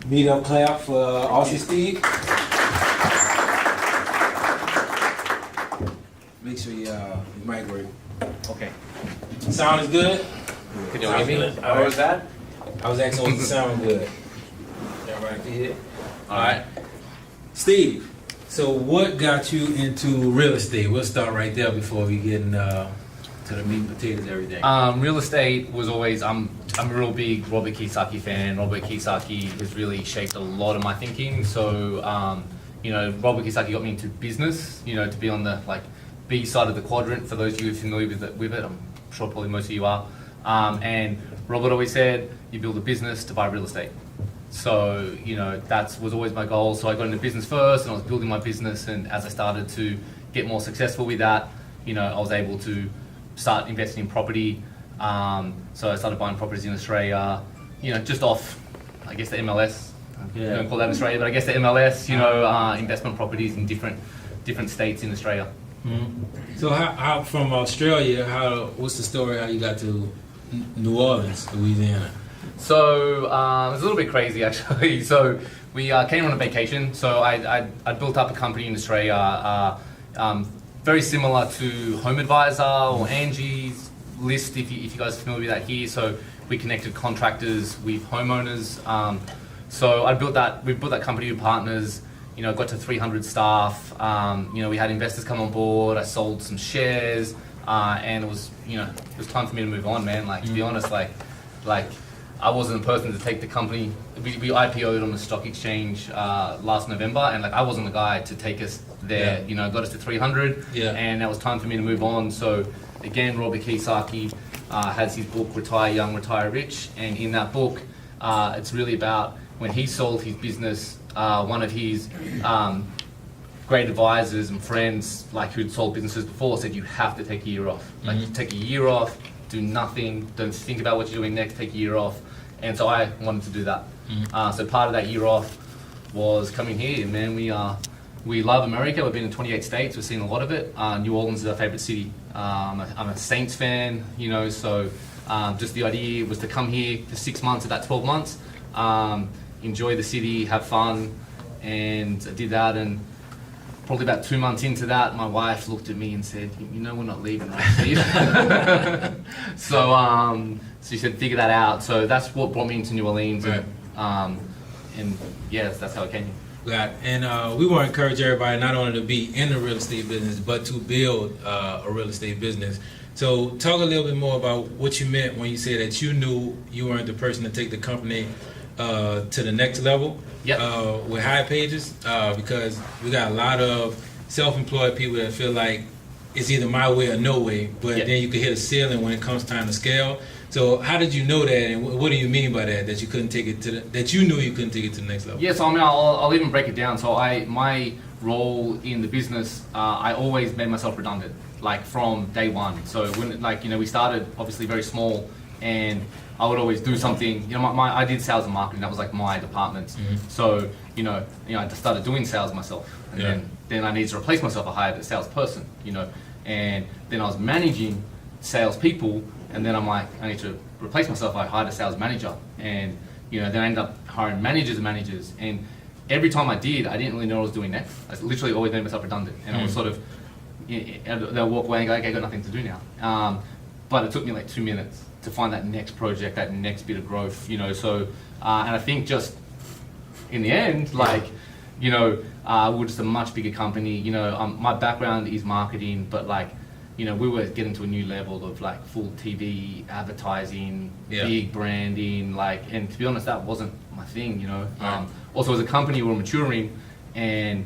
Meetup clap for Aussie Steve. Make sure your mic work. Okay. Sound is good? Can you hear me? How was that? I was asking was the sound good. Everybody can hear? Alright. Steve, so what got you into real estate? We'll start right there before we get into the meat and potatoes and everything. Real estate was always, I'm a real big Robert Kiyosaki fan. Robert Kiyosaki has really shaped a lot of my thinking. So, Robert Kiyosaki got me into business, to be on the B side of the quadrant. For those of you who are familiar with it, I'm sure probably most of you are. And Robert always said, you build a business to buy real estate. So, that was always my goal. So I got into business first and I was building my business. And as I started to get more successful with that, I was able to start investing in property. So I started buying properties in Australia, just off, I guess, the MLS. You don't call that Australia, but I guess the MLS, investment properties in different states in Australia. Mm-hmm. So how from Australia, what's the story how you got to New Orleans, Louisiana? So it was a little bit crazy actually. So we came on a vacation. So I built up a company in Australia, very similar to Home Advisor or Angie's List, if you guys are familiar with that here. So we connected contractors with homeowners. So we built that company with partners. Got to 300 staff. We had investors come on board. I sold some shares, and it was time for me to move on, man. To be honest, I wasn't the person to take the company. We IPO'd on the stock exchange last November, and I wasn't the guy to take us there. Yeah. Got us to 300, and that was time for me to move on. So again, Robert Kiyosaki has his book Retire Young, Retire Rich, and in that book, it's really about when he sold his business. One of his great advisors and friends, who'd sold businesses before, said you have to take a year off. Take a year off, do nothing, don't think about what you're doing next, take a year off. And so I wanted to do that. So part of that year off was coming here. Man, we love America. We've been in 28 states. We've seen a lot of it. New Orleans is our favorite city. I'm a Saints fan, so just the idea was to come here for 6 months of that 12 months. Enjoy the city, have fun, and I did that. And probably about 2 months into that, my wife looked at me and said, we're not leaving, right, Steve? So she said, figure that out. So that's what brought me into New Orleans. Right. And yes, that's how it came. Right. And we want to encourage everybody not only to be in the real estate business, but to build a real estate business. So talk a little bit more about what you meant when you said that you knew you weren't the person to take the company to the next level. Yep. With high pages, because we got a lot of self-employed people that feel like it's either my way or no way, but then you could hit a ceiling when it comes time to scale. So how did you know that, and what do you mean by that you couldn't take it that you knew you couldn't take it to the next level? Yeah, so I'll even break it down. So my role in the business, I always made myself redundant, from day one. So when we started obviously very small, and I would always do something. I did sales and marketing. That was my department. Mm-hmm. So I just started doing sales myself, and then I needed to replace myself. I hired a salesperson, and then I was managing salespeople, and then I'm like, I need to replace myself. I hired a sales manager, and then I ended up hiring managers, and every time I did, I didn't really know what I was doing next. I literally always made myself redundant, and I was sort of, they'll walk away and go, okay, I got nothing to do now. But it took me 2 minutes to find that next project, that next bit of growth, so, and I think just in the end, we're just a much bigger company, my background is marketing, but we were getting to a new level of full TV advertising, big branding, and to be honest, that wasn't my thing, Also as a company, we were maturing, and,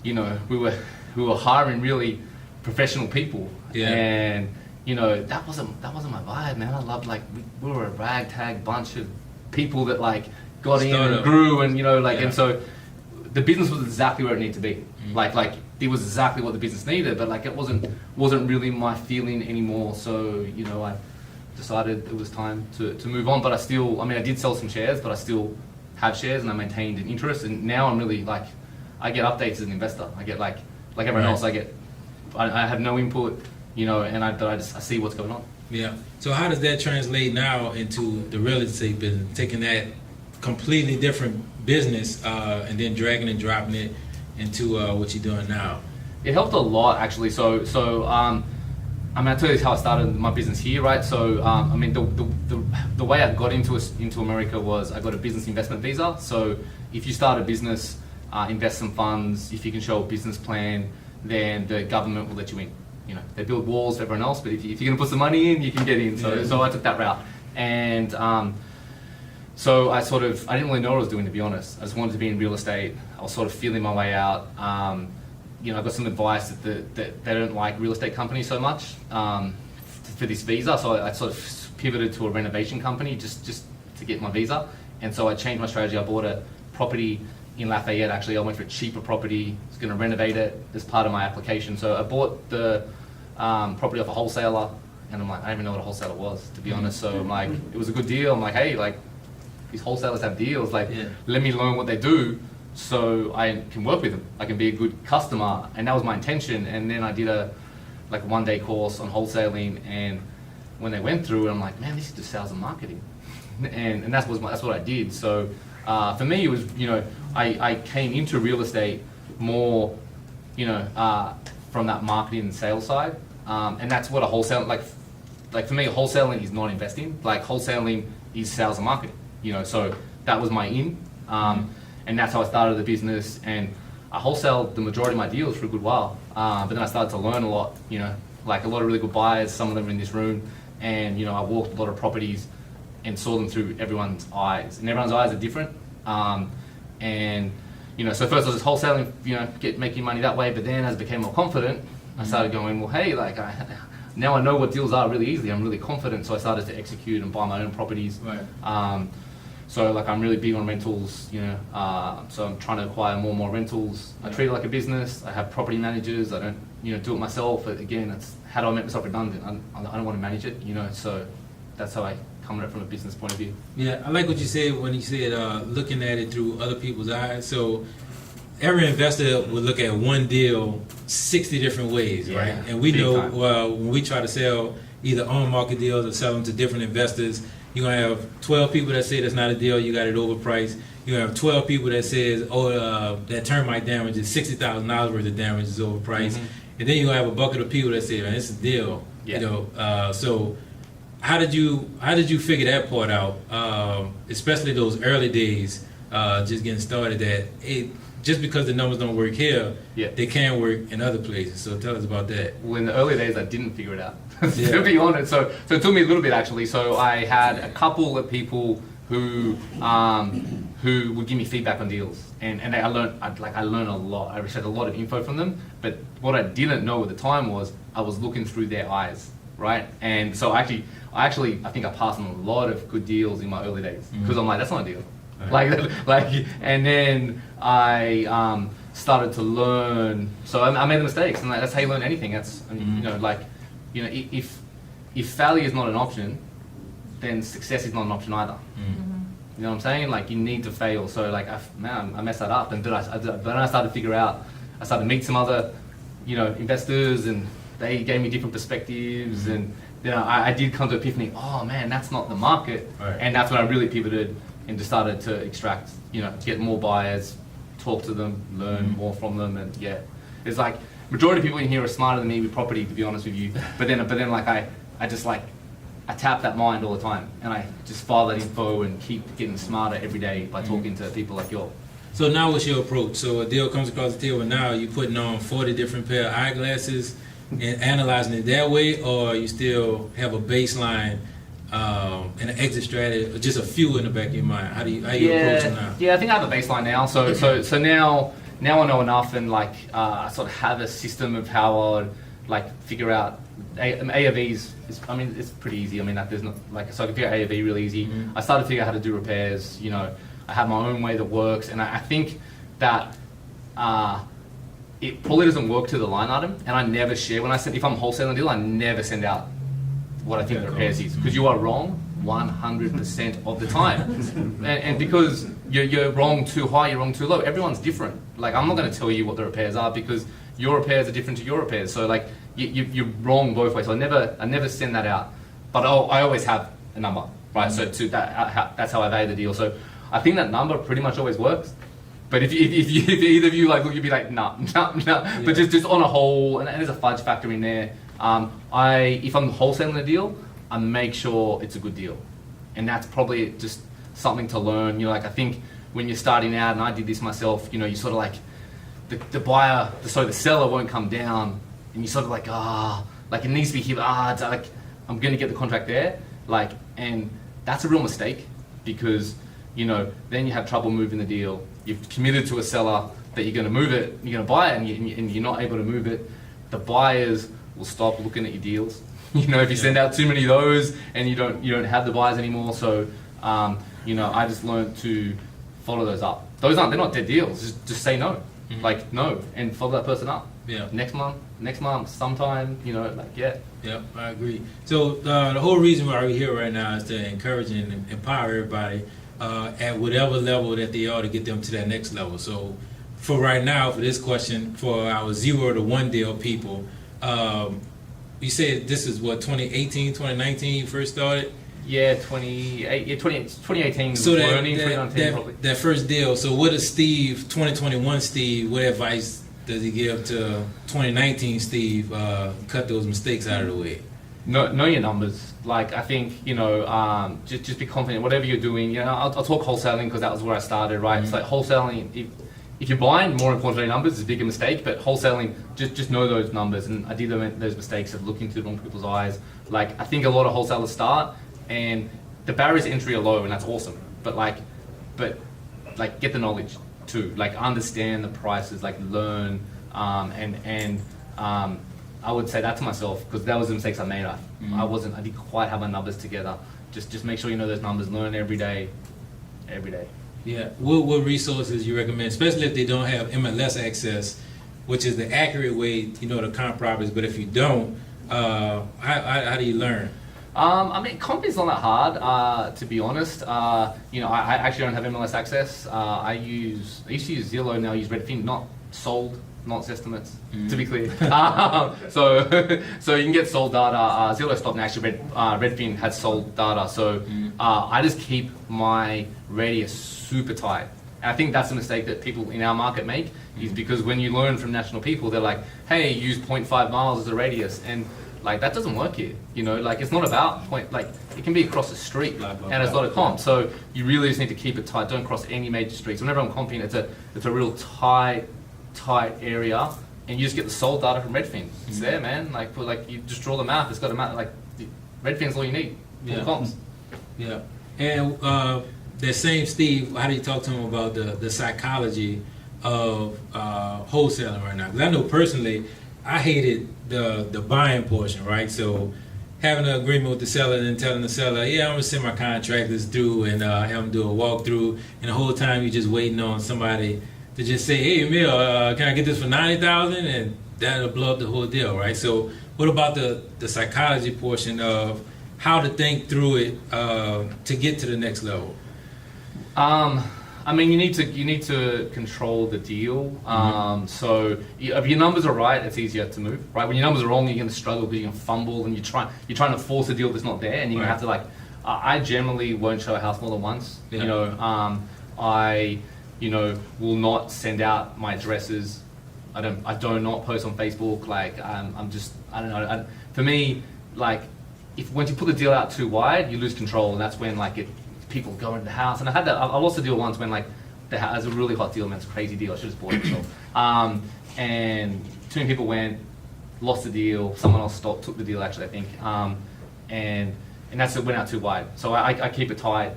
we were hiring really professional people, and that wasn't my vibe, man. I loved we were a ragtag bunch of people that got in and grew, and and so the business was exactly where it needed to be. Mm-hmm. It was exactly what the business needed, but it wasn't really my feeling anymore. So I decided it was time to move on. But I did sell some shares, but I still have shares, and I maintained an interest. And now I'm really I get updates as an investor. I get like everyone else. I have no input. And I see what's going on. Yeah. So how does that translate now into the real estate business? Taking that completely different business, and then dragging and dropping it into what you're doing now? It helped a lot, actually. I mean, I'll tell you how I started my business here, right? So, I mean, the way I got into America was I got a business investment visa. So, if you start a business, invest some funds, if you can show a business plan, then the government will let you in. You know, they build walls for everyone else, but if you're going to put some money in, you can get in. So I took that route. And so I didn't really know what I was doing, to be honest. I just wanted to be in real estate. I was sort of feeling my way out. You know, I got some advice that they don't like real estate companies so much for this visa. So I sort of pivoted to a renovation company just to get my visa. And so I changed my strategy. I bought a property in Lafayette. Actually, I went for a cheaper property. I was going to renovate it as part of my application. So I bought the property off a wholesaler, and I'm like, I didn't even know what a wholesaler was, to be honest. So I'm like, it was a good deal. I'm like, hey, like, these wholesalers have deals. Like, let me learn what they do, so I can work with them. I can be a good customer, and that was my intention. And then I did a one-day course on wholesaling, and when they went through it, I'm like, man, this is just sales and marketing, and that's what I did. So for me, it was, you know, I came into real estate more, you know, from that marketing and sales side, and that's what a wholesale like for me, wholesaling is not investing. Like, wholesaling is sales and marketing. You know, so that was my in. And that's how I started the business, and I wholesaled the majority of my deals for a good while. But then I started to learn a lot, you know, like a lot of really good buyers, some of them are in this room, and, you know, I walked a lot of properties and saw them through everyone's eyes, and everyone's eyes are different. And, you know, so first I was just wholesaling, you know, making money that way, but then as I became more confident, I started going, well, hey, like, now I know what deals are really easily, I'm really confident, so I started to execute and buy my own properties. Right. So, like, I'm really big on rentals, you know, so I'm trying to acquire more and more rentals. I treat it like a business. I have property managers. I don't, you know, do it myself. But again, it's how do I make myself redundant? I don't want to manage it, you know, so that's how I come at it from a business point of view. Yeah, I like what you said when you said looking at it through other people's eyes. So every investor would look at one deal 60 different ways, right? And we know when we try to sell either on-market deals or sell them to different investors, you're going to have 12 people that say that's not a deal, you got it overpriced. You're going to have 12 people that says, that termite damage is $60,000 worth of damage is overpriced. And then you're going to have a bucket of people that say, man, it's a deal. You know, so how did you figure that part out, especially those early days, just getting started, that just because the numbers don't work here, they can work in other places. So tell us about that. Well, in the early days, I didn't figure it out, to be honest. So it took me a little bit, actually. So I had a couple of people who would give me feedback on deals, and I learned a lot. I received a lot of info from them. But what I didn't know at the time was I was looking through their eyes, right? And so I think I passed on a lot of good deals in my early days, because I'm like, that's not a deal. Like, and then I started to learn. So I made the mistakes, and that's how you learn anything. That's you know, like, you know, if failure is not an option, then success is not an option either. You know what I'm saying? Like, you need to fail. So like, I messed that up, and then I started to figure out. I started to meet some other, you know, investors, and they gave me different perspectives, and then I did come to epiphany. Oh man, that's not the market, and that's when I really pivoted and just started to extract, you know, get more buyers, talk to them, learn more from them, and it's like majority of people in here are smarter than me with property, to be honest with you. But then like I just like I tap that mind all the time, and I just file that info and keep getting smarter every day by talking to people like you. So now what's your approach? So a deal comes across the table, and now you're putting on 40 different pair of eyeglasses and analyzing it that way, or you still have a baseline and an exit strategy, or just a few in the back of your mind? How you approach it now? Yeah, I think I have a baseline now. So now I know enough, and like I sort of have a system of how I would like figure out ARVs. It's pretty easy. I mean, that there's not like, so I can figure out ARV really easy. I started to figure out how to do repairs. You know, I have my own way that works, and I think that it probably doesn't work to the line item, and I never share. When I said if I'm wholesaling a deal, I never send out what I think the repairs is, because you are wrong 100% of the time. and because you're wrong too high, you're wrong too low. Everyone's different. Like, I'm not going to tell you what the repairs are, because your repairs are different to your repairs. So like, you're wrong both ways. So I never send that out. But I always have a number, right? So that's how I value the deal. So I think that number pretty much always works. But if either of you like look, you'd be like, nah. Yeah. But just on a whole, and there's a fudge factor in there. If I'm wholesaling a deal, I make sure it's a good deal, and that's probably just something to learn. You know, like I think when you're starting out, and I did this myself. You know, you sort of like the seller won't come down, and you sort of like like it needs to be here. Like I'm going to get the contract there, like, and that's a real mistake because you know then you have trouble moving the deal. You've committed to a seller that you're going to move it, you're going to buy it, and you're not able to move it. The buyers will stop looking at your deals. You know, if you send out too many of those, and you don't have the buyers anymore. So, you know, I just learned to follow those up. They're not dead deals. Just say no, like no, and follow that person up. Yeah. Next month, sometime. You know, like yeah. Yeah, I agree. So the whole reason why we're here right now is to encourage and empower everybody at whatever level that they are to get them to that next level. So for right now, for this question, for our 0 to 1 deal people, you said this is what, 2018, 2019 you first started? Yeah, 2018 So learning, 2019 probably. that first deal, so what does Steve, 2021 Steve, what advice does he give to 2019 Steve, cut those mistakes out of the way? Know your numbers. Like I think you know, just be confident. Whatever you're doing, you know, I'll talk wholesaling because that was where I started. Right, It's like wholesaling. If you're buying, more importantly, numbers is a bigger mistake. But wholesaling, just know those numbers. And I did those mistakes of looking through the wrong people's eyes. Like I think a lot of wholesalers start, and the barriers to entry are low, and that's awesome. But get the knowledge too. Like understand the prices. Like learn, I would say that to myself because that was the mistakes I made. I didn't quite have my numbers together. Just make sure you know those numbers. Learn every day. Yeah. What resources you recommend, especially if they don't have MLS access, which is the accurate way to comp properties. But if you don't, how do you learn? I mean, comp is not that hard, to be honest. I actually don't have MLS access. I used to use Zillow, now I use Redfin, not sold, not estimates, to be clear. So you can get sold data. Zillow stopped, and actually Redfin has sold data. So I just keep my radius super tight. And I think that's a mistake that people in our market make, is because when you learn from national people, they're like, hey, use 0.5 miles as a radius. And like that doesn't work here, like it's not about it can be across the street, and it's not a comp. So you really just need to keep it tight. Don't cross any major streets. Whenever I'm comping, it's a real tight area, and you just get the sold data from Redfin. It's there, man. Like you just draw the map. It's got a map. Like Redfin's all you need. For comps. Yeah. And that same Steve, how do you talk to him about the psychology of wholesaling right now? Because I know personally, I hated the buying portion, right? So having an agreement with the seller and telling the seller, yeah, I'm gonna send my contractors through and have them do a walkthrough, and the whole time you're just waiting on somebody to just say, hey, Emil, can I get this for $90,000? And that'll blow up the whole deal, right? So what about the psychology portion of how to think through it to get to the next level? I mean, you need to control the deal. So if your numbers are right, it's easier to move. Right, when your numbers are wrong, you're going to struggle because you're going to fumble, and you're trying to force a deal that's not there, and you're going to have to I generally won't show a house more than once. Yeah. I will not send out my addresses. I do not post on Facebook. Like I don't know. For me, like once you put the deal out too wide, you lose control, and that's when people go into the house. And I lost a deal once when it was a really hot deal, man. It's a crazy deal. I should have bought it myself. And too many people lost the deal. Someone else took the deal, actually, I think. And that's it, went out too wide. So I keep it tight.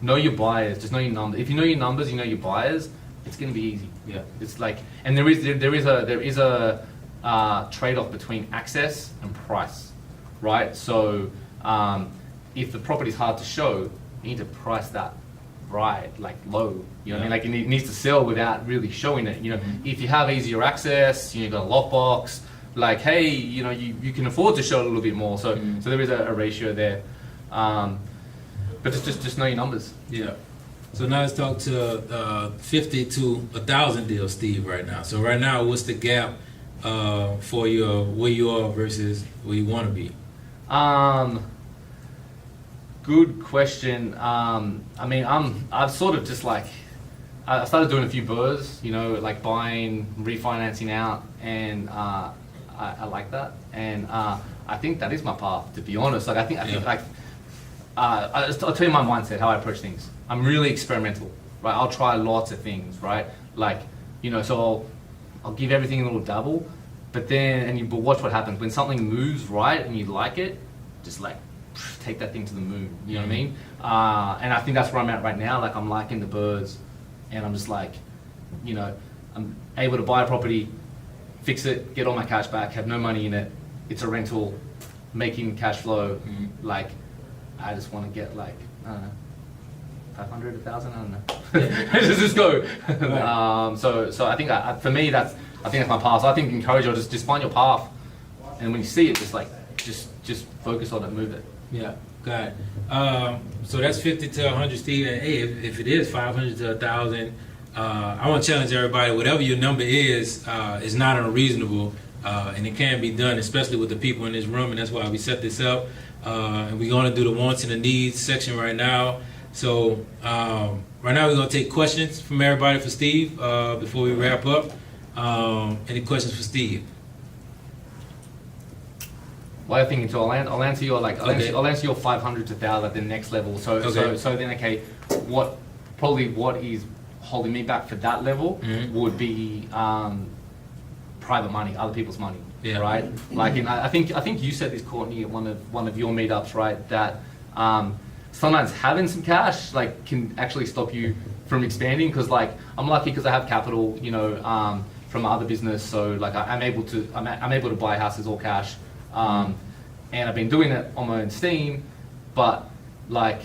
Know your buyers. Just know your numbers. If you know your numbers, you know your buyers, it's going to be easy. Yeah. It's and there is a trade-off between access and price, right? So if the property's hard to show, you need to price that right, low. You know what I mean? It needs to sell without really showing it. If you have easier access, you got a lockbox. Hey, you can afford to show a little bit more. So there is a ratio there. But just know your numbers. Yeah. So now let's talk to 50 to 1,000 deals, Steve, right now. So right now, what's the gap for you, where you are versus where you want to be? good question. I mean, I've sort of just like, I started doing a few burrs, you know, like buying, refinancing out, and I like that, and I think that is my path, to be honest. Like I think like I'll tell you my mindset, how I approach things. I'm really experimental, right? I'll try lots of things, right? Like, you know, so I'll give everything a little dabble, but then but watch what happens when something moves right and you like it. Just like take that thing to the moon. You know what I mean? And I think that's where I'm at right now. Like I'm liking the birds, and I'm just like, you know, I'm able to buy a property, fix it, get all my cash back, have no money in it. It's a rental, making cash flow. Like, I just want to get like, I don't know, 500, 1,000, I don't know. just go. Right. So I think for me I think that's my path. So I think encourage you, just find your path, and when you see it, just focus on it, move it. Yeah, got it. So that's 50 to 100, Steve. And hey, if it is 500 to 1,000, I want to challenge everybody. Whatever your number is not unreasonable, and it can be done, especially with the people in this room. And that's why we set this up. And we're going to do the wants and the needs section right now. So right now we're going to take questions from everybody for Steve before we wrap up. Any questions for Steve? Well, I think I'll answer your I'll answer your 500 to 1,000 at the next level. So then what is holding me back for that level would be private money, other people's money, right? Like, and I think you said this, Courtney, at one of your meetups, right? That sometimes having some cash like can actually stop you from expanding. Because like I'm lucky because I have capital, you know, from my other business. So like I'm able to buy houses all cash. And I've been doing it on my own steam, but like,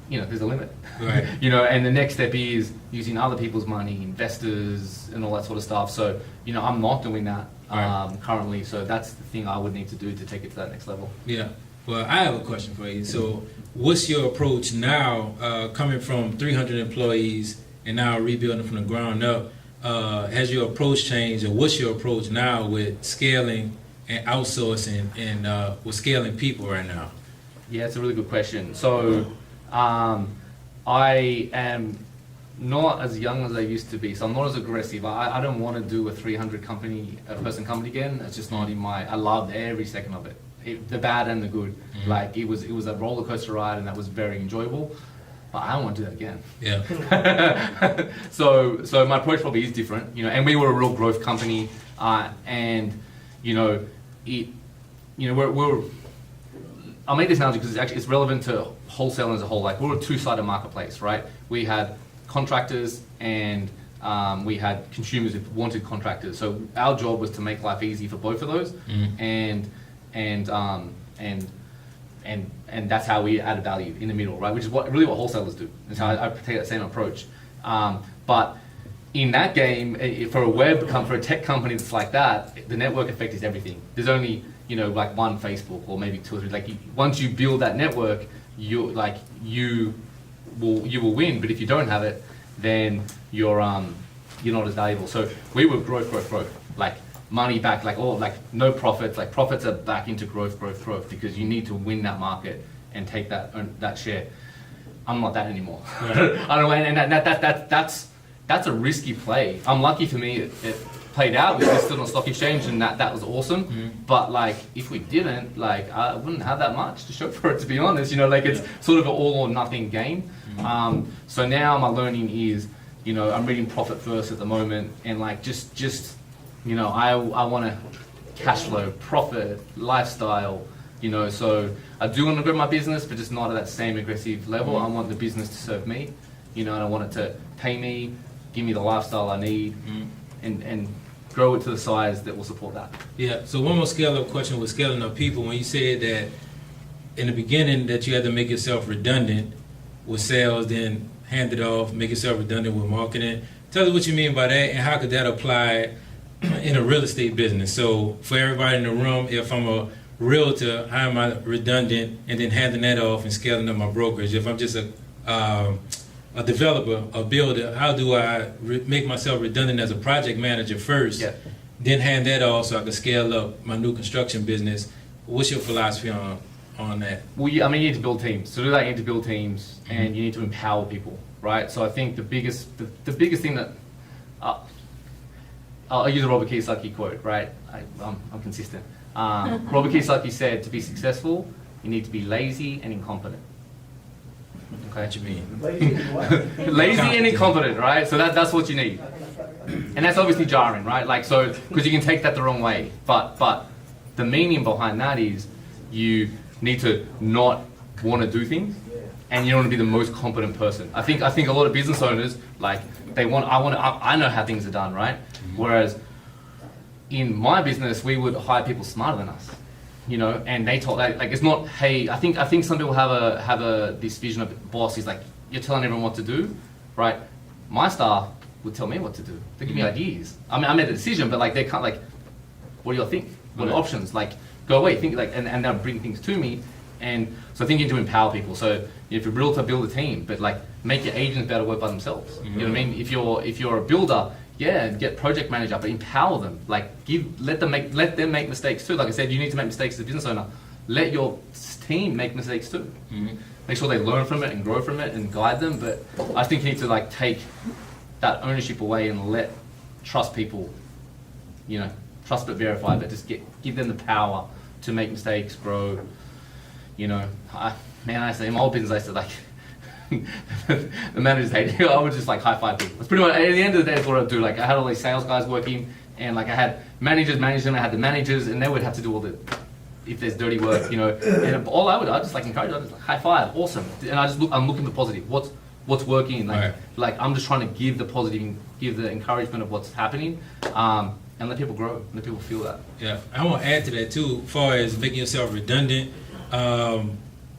you know, there's a limit, right? You know, and the next step is using other people's money, investors, and all that sort of stuff. So, you know, I'm not doing that currently. So that's the thing I would need to do to take it to that next level. Yeah. Well, I have a question for you. So, what's your approach now, coming from 300 employees and now rebuilding from the ground up? Has your approach changed, or what's your approach now with scaling and outsourcing and with scaling people right now? Yeah, it's a really good question. So I am not as young as I used to be, so I'm not as aggressive. I don't want to do a 300 person company again. It's just not in my. I loved every second of it, the bad and the good. Like it was a roller coaster ride, and that was very enjoyable. But I don't want to do that again. Yeah. So my approach probably is different, you know. And we were a real growth company, and you know, we're I'll make this analogy because it's relevant to wholesaling as a whole. Like we're a two-sided marketplace, right? We had contractors and we had consumers who wanted contractors. So our job was to make life easy for both of those, and that's how we added value in the middle, right? Which is really what wholesalers do. That's how I take that same approach. But in that game, for a tech company that's like that, the network effect is everything. There's only, you know, like one Facebook or maybe two or three. Like once you build that network, you will win. But if you don't have it, then you're not as valuable. So we were growth, like money back, like no profits. Like profits are back into growth, because you need to win that market and take that share. I'm not that anymore. I don't, and that's a risky play. I'm lucky for me it played out. We were still on the stock exchange, and that was awesome. But like, if we didn't, like, I wouldn't have that much to show for it, to be honest. You know, like it's sort of an all or nothing game. So now my learning is, you know, I'm reading Profit First at the moment, and like just you know, I want to cash flow, profit, lifestyle. You know, so I do want to grow my business, but just not at that same aggressive level. I want the business to serve me. You know, and I want it to pay me, give me the lifestyle I need, and grow it to the size that will support that. Yeah, so one more scale-up question with scaling up people. When you said that in the beginning that you had to make yourself redundant with sales, then hand it off, make yourself redundant with marketing. Tell us what you mean by that, and how could that apply in a real estate business? So for everybody in the room, if I'm a realtor, how am I redundant and then handing that off and scaling up my brokerage? If I'm just a developer, a builder, how do I make myself redundant as a project manager first, then hand that off so I can scale up my new construction business? What's your philosophy on on that? Well, you need to build teams. To do that, you need to build teams, and you need to empower people, right? So I think the biggest thing that I'll use a Robert Kiyosaki quote, right? I'm consistent. Robert Kiyosaki said, to be successful, you need to be lazy and incompetent. Okay. What you mean? Lazy and incompetent, right? So that's what you need. And that's obviously jarring, right? Like, so, because you can take that the wrong way. But the meaning behind that is you need to not want to do things, and you don't want to be the most competent person. I think a lot of business owners, like, I know how things are done, right? Whereas in my business, we would hire people smarter than us, and they told, like, it's not, hey, I think some people have this vision of boss is like, you're telling everyone what to do, right? My staff would tell me what to do. They give me ideas. I mean, I made the decision, but like, they can't, like, what do you think? What are the options? Like, go away, think, like, and they'll bring things to me. And so I think you need to empower people. So if you're a realtor, build a team, but like, make your agents better work by themselves. You know what I mean? If you're a builder, get project manager, but empower them. Like, let them make mistakes too. Like I said, you need to make mistakes as a business owner. Let your team make mistakes too. Make sure they learn from it and grow from it and guide them. But I think you need to like take that ownership away and trust people. Trust but verify, but just give them the power to make mistakes, grow. I say in my old business, I said like, the managers hate you. I would just like high five people. It's pretty much, at the end of the day, that's what I'd do. Like, I had all these sales guys working, and like I had managers manage them, I had the managers, and they would have to do all the, if there's dirty work, and all I'd just like encourage, I'd just like high five, awesome. And I'm looking for positive. What's working? Like I'm just trying to give the positive, give the encouragement of what's happening, and let people grow, let people feel that. Yeah, I want to add to that too, as far as making yourself redundant.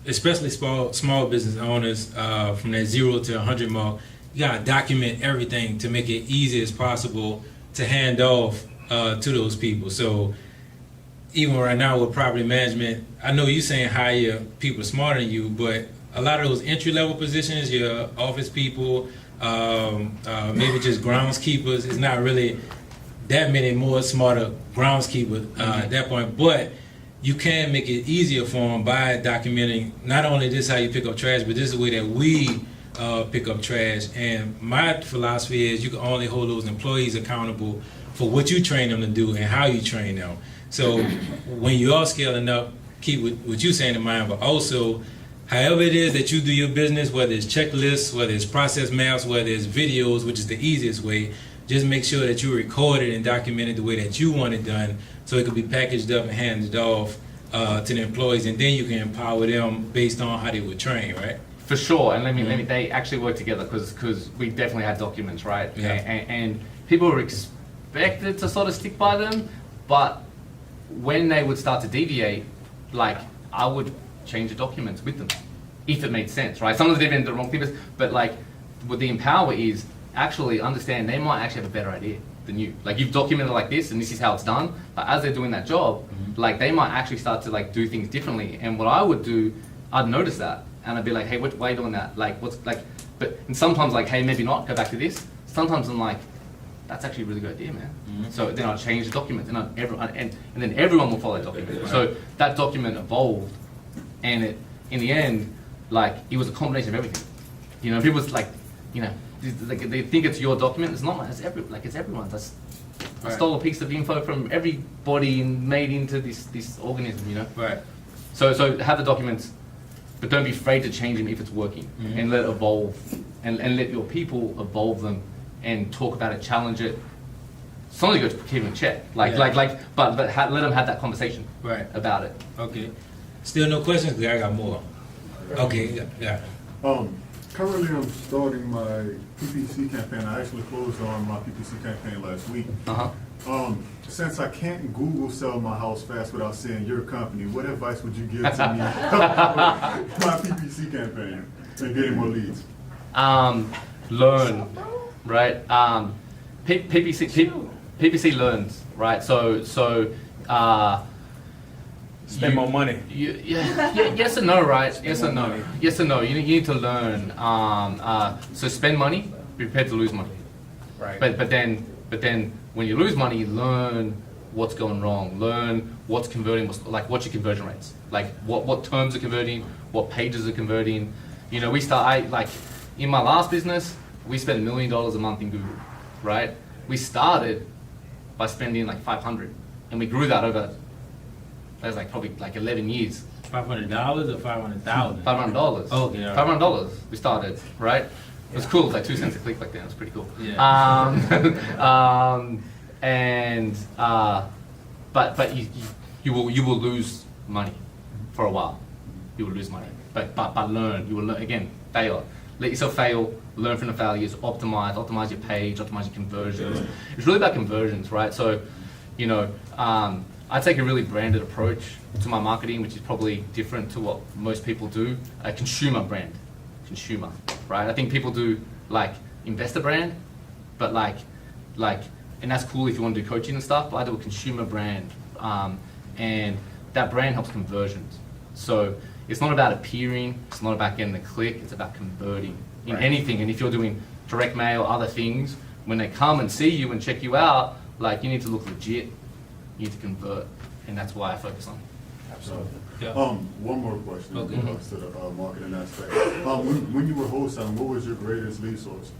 Especially small business owners, from that 0 to 100 mark, you gotta document everything to make it easy as possible to hand off to those people. So even right now with property management, I know you're saying hire people smarter than you, but a lot of those entry level positions, your office people, maybe just groundskeepers, it's not really that many more smarter groundskeepers at that point, but you can make it easier for them by documenting not only this how you pick up trash, but this is the way that we pick up trash. And my philosophy is you can only hold those employees accountable for what you train them to do and how you train them. So when you are scaling up, keep what you're saying in mind, but also however it is that you do your business, whether it's checklists, whether it's process maps, whether it's videos, which is the easiest way, just make sure that you record it and document it the way that you want it done, so it can be packaged up and handed off to the employees, and then you can empower them based on how they were trained, right? For sure, and they actually work together because we definitely had documents, right? Yeah. And people were expected to sort of stick by them, but when they would start to deviate, like I would change the documents with them, if it made sense, right? Some of them did the wrong things, but like what the empower is actually understand they might actually have a better idea than you. Like you've documented like this and this is how it's done, but as they're doing that job, like they might actually start to like do things differently. And what I would do, I'd notice that and I'd be like, hey, why are you doing that? Like what's like, and sometimes like, hey, maybe not, go back to this. Sometimes I'm like, that's actually a really good idea, man. So then I'll change the document and then everyone will follow the document. Right. So that document evolved and it, in the end, like it was a combination of everything. People's like, like they think it's your document. It's not. It's everyone's. I stole a piece of info from everybody and made into this organism. Right. So have the documents, but don't be afraid to change them if it's working, and let it evolve, and let your people evolve them and talk about it, challenge it. Sometimes you got to keep them in check, but let them have that conversation about it. Okay. Still no questions? 'Cause I got more. Okay. Yeah. Currently, I'm starting my PPC campaign. I actually closed on my PPC campaign last week. Since I can't Google sell my house fast without saying your company, what advice would you give to me my PPC campaign and getting more leads? Learn, right? PPC learns, right? So. Spend more money. Yes and no, right? Yes and no. Yes and no. You need to learn. So spend money, be prepared to lose money. Right. But then when you lose money, you learn what's going wrong, learn what's converting, what's your conversion rates, like what terms are converting, what pages are converting. You know, in my last business, we spent $1 million a month in Google, right? We started by spending like 500, and we grew that over, that was like probably like 11 years. $500 or $500,000? $500. Okay, all right. $500 we started, right? It was cool. It was like 2 cents a click back then. It was pretty cool. Yeah. But you will lose money for a while. You will lose money. But learn. You will learn again. Fail. Let yourself fail. Learn from the failures. Optimize your page. Optimize your conversions. It's really about conversions, right? So, you know, I take a really branded approach to my marketing, which is probably different to what most people do. A consumer brand, right? I think people do like investor brand, but like, and that's cool if you want to do coaching and stuff. But I do a consumer brand, and that brand helps conversions. So it's not about appearing. It's not about getting the click. It's about converting in anything. And if you're doing direct mail, other things, when they come and see you and check you out, like you need to look legit. You need to convert, and that's why I focus on it. Absolutely. Yeah. One more question Okay. in regards to the marketing aspect. When you were wholesaling, what was your greatest lead source?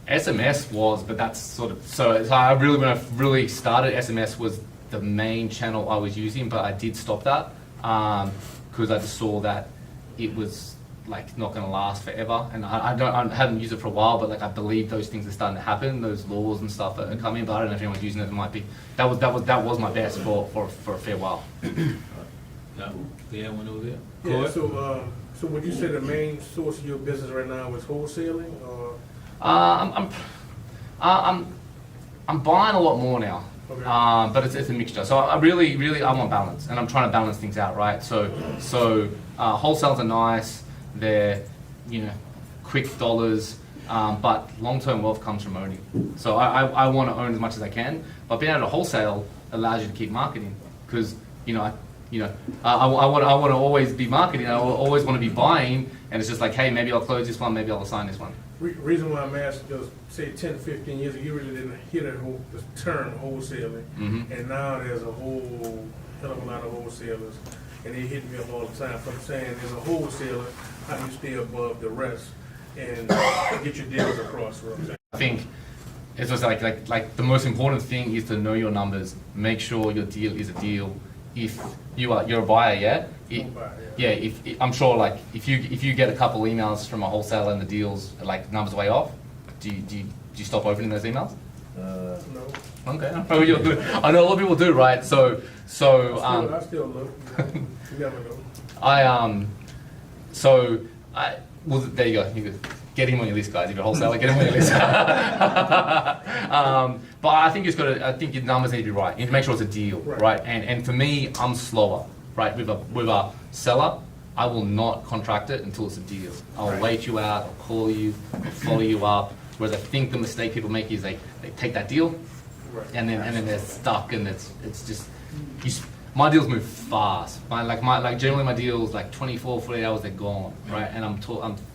SMS was, but that's sort of, so I really, when I really started, SMS was the main channel I was using, but I did stop that because I just saw that it was like not going to last forever, and I hadn't used it for a while, but like I believe those things are starting to happen, those laws and stuff that are coming, but I don't know if anyone's using it. It might be that was my best for a fair while. Yeah. We have one over there. Yeah, Corey? so would you say the main source of your business right now is wholesaling, or? I'm buying a lot more now, Okay. but it's a mixture. So I really I want balance, and I'm trying to balance things out, right? So wholesales are nice. They're, you know, quick dollars, but long-term wealth comes from owning. So I want to own as much as I can, but being able to wholesale allows you to keep marketing, because I want to always be marketing. I always want to be buying, and it's just like, hey, maybe I'll close this one, maybe I'll assign this one. Reason why I'm asking is, say 10, 15 years ago, you really didn't hear the term wholesaling, and now there's a whole hell of a lot of wholesalers, and they hit me up all the time from saying, there's a wholesaler, how do you stay above the rest and get your deals across? I think it's just like the most important thing is to know your numbers. Make sure your deal is a deal. If you're a buyer, I'm sure like if you get a couple emails from a wholesaler and the deals like numbers way off, do you stop opening those emails? No. Okay, I know a lot of people do, right? So I still look. You never know. Well, there you go. You could get him on your list, guys. If you're a wholesaler, get him on your list. But I think I think your numbers need to be right. You need to make sure it's a deal, right? And for me, I'm slower, right? With a seller, I will not contract it until it's a deal. I'll wait you out. I'll call you. I'll follow you up. Whereas I think the mistake people make is they take that deal, and then they're stuck, and it's just my deals move fast. Generally my deals like 24, 48 hours they're gone, right? And I'm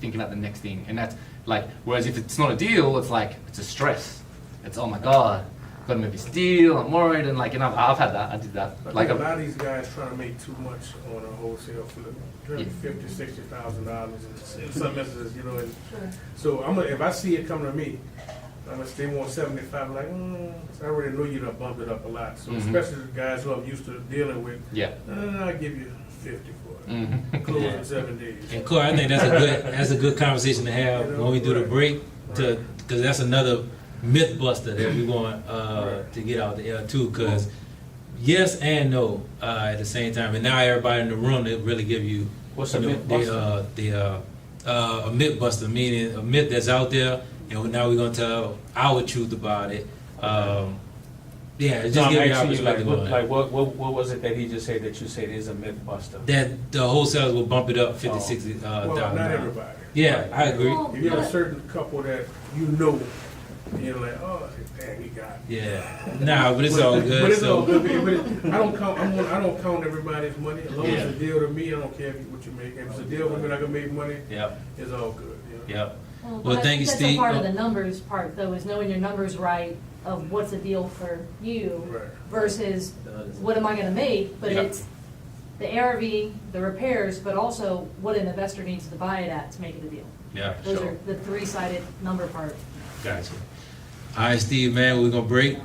thinking about the next thing, and that's like, whereas if it's not a deal, it's like it's a stress. It's, oh my god, got to make this deal. I'm worried, and I've had that. I did that. Like a lot of these guys trying to make too much on a wholesale flip, $50,000, $60,000 in some instances, you know. And so if I see it coming to me, unless they want 75, I'm like, I already know you done bumped it up a lot. So especially the guys who I'm used to dealing with, I'll give you 50 for it. Close in 7 days. And Corey, I think that's a good conversation to have when we do the break, because that's another myth buster that we want to get out there too. Because yes and no at the same time, and now everybody in the room they really give you what's a myth buster? A myth buster, meaning a myth that's out there, and now we're gonna tell our truth about it. Just give you our perspective on it. What was it that he just said that you said is a myth buster? That the wholesalers will bump it up $50,000, $60,000. Well, not everybody. Yeah, I agree. If you have a certain couple that you know, and you're like, oh, damn, he got it. Yeah, but it's all good. But it's all good. But I don't count everybody's money. As long as it's a deal to me, I don't care what you make. If it's a deal with me, I can make money. It's all good. You know? Yep. Well, Thank you, that's Steve. a part of the numbers part, though, is knowing your numbers right of what's a deal for you Right. versus what am I gonna make, but Yeah. it's the ARV, the repairs, but also what an investor needs to buy it at to make it a deal. Yeah, Those sure. are the three-sided number part. Gotcha. All right, Steve, man, we're gonna break.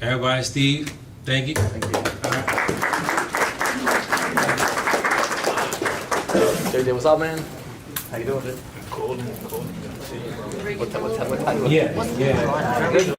Everybody, Steve, thank you. Thank you. JJ, what's up, man? How you doing, dude? Break it a little bit. Yeah, yeah.